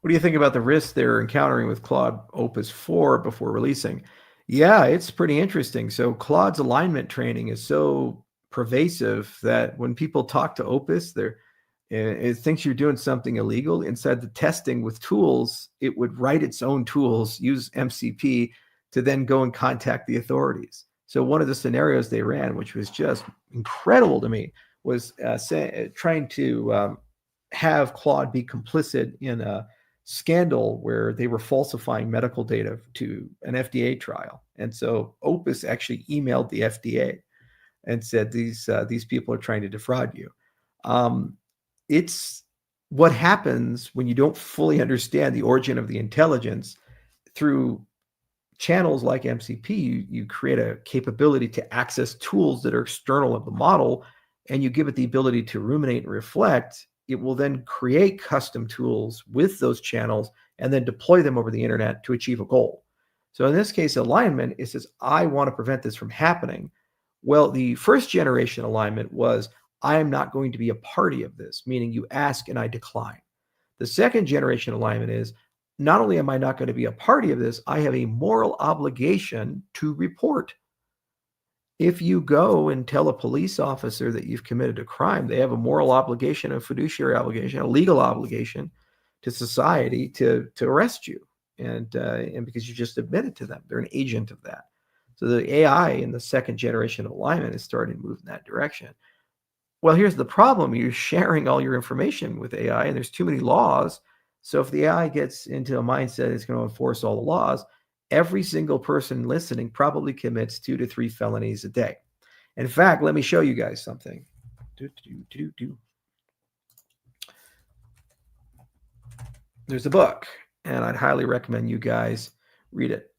What do you think about the risks they're encountering with Claude Opus 4 before releasing? Yeah, it's pretty interesting. So Claude's alignment training is so pervasive that when people talk to Opus, it thinks you're doing something illegal. Inside the testing with tools, it would write its own tools, use MCP to then go and contact the authorities. So one of the scenarios they ran, which was just incredible to me, was trying to have Claude be complicit in a scandal where they were falsifying medical data to an FDA trial. And so Opus actually emailed the FDA and said these people are trying to defraud you. Um, it's what happens when you don't fully understand the origin of the intelligence through channels like MCP. You create a capability to access tools that are external of the model, and you give it the ability to ruminate and reflect. It will then create custom tools with those channels and then deploy them over the internet to achieve a goal. So in this case, alignment, it says, I want to prevent this from happening. Well, the first generation alignment was, I am not going to be a party of this, meaning you ask and I decline. The second generation alignment is, not only am I not going to be a party of this, I have a moral obligation to report. If you go and tell a police officer that you've committed a crime, they have a moral obligation, a fiduciary obligation, a legal obligation to society to arrest you. And because you just admitted to them, they're an agent of that. So the AI in the second generation of alignment is starting to move in that direction. Well, here's the problem. You're sharing all your information with AI, and there's too many laws. So if the AI gets into a mindset it's going to enforce all the laws, every single person listening probably commits 2 to 3 felonies a day. In fact, let me show you guys something. There's a book, and I'd highly recommend you guys read it.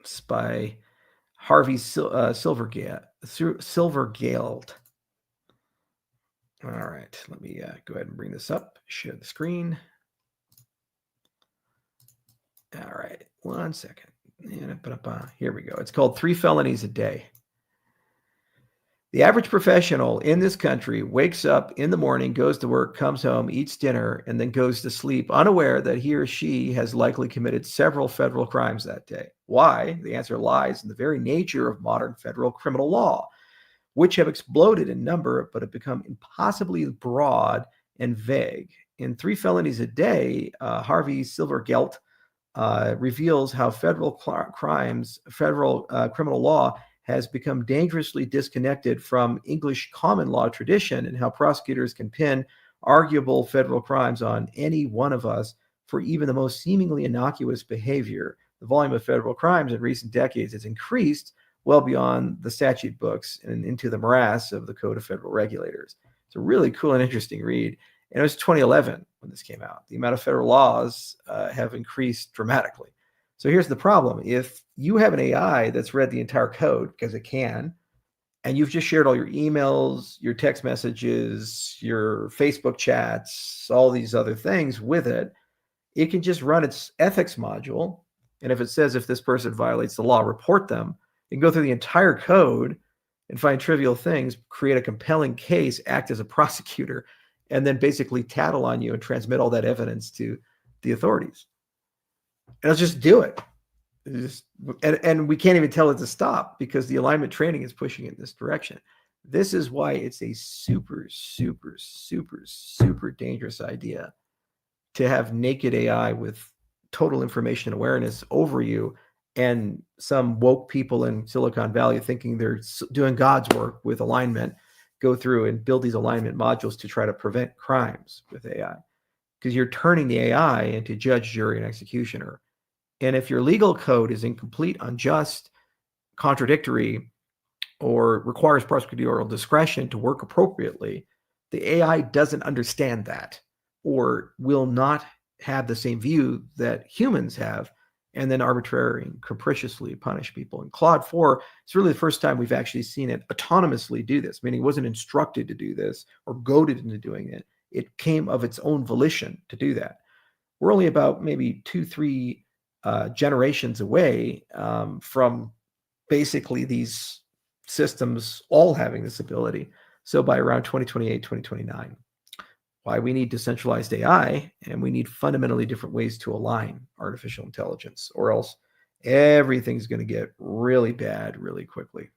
It's by Harvey Silvergeld. All right, let me go ahead and bring this up, share the screen. All right, 1 second. Here we go. It's called 3 Felonies a Day. The average professional in this country wakes up in the morning, goes to work, comes home, eats dinner, and then goes to sleep, unaware that he or she has likely committed several federal crimes that day. Why? The answer lies in the very nature of modern federal criminal law, which have exploded in number but have become impossibly broad and vague. In 3 Felonies a Day, Harvey Silvergeld reveals how federal criminal law has become dangerously disconnected from English common law tradition, and how prosecutors can pin arguable federal crimes on any one of us for even the most seemingly innocuous behavior. The volume of federal crimes in recent decades has increased well beyond the statute books and into the morass of the Code of Federal Regulators. It's a really cool and interesting read. And it was 2011 when this came out. The amount of federal laws have increased dramatically. So here's the problem. If you have an AI that's read the entire code, because it can, and you've just shared all your emails, your text messages, your Facebook chats, all these other things with it, it can just run its ethics module. And if it says if this person violates the law, report them. It can go through the entire code and find trivial things, create a compelling case, act as a prosecutor, and then basically tattle on you and transmit all that evidence to the authorities. And let's just do it. And we can't even tell it to stop because the alignment training is pushing it in this direction. This is why it's a super, super, super, super dangerous idea to have naked AI with total information awareness over you, and some woke people in Silicon Valley thinking they're doing God's work with alignment go through and build these alignment modules to try to prevent crimes with AI, because you're turning the AI into judge, jury, and executioner. And if your legal code is incomplete, unjust, contradictory, or requires prosecutorial discretion to work appropriately, the AI doesn't understand that or will not have the same view that humans have, and then arbitrarily and capriciously punish people. In Claude 4, it's really the first time we've actually seen it autonomously do this, meaning it wasn't instructed to do this or goaded into doing it. It came of its own volition to do that. We're only about maybe 2-3 generations away from basically these systems all having this ability. So by around 2028, 2029. why we need decentralized AI, and we need fundamentally different ways to align artificial intelligence, or else everything's going to get really bad really quickly.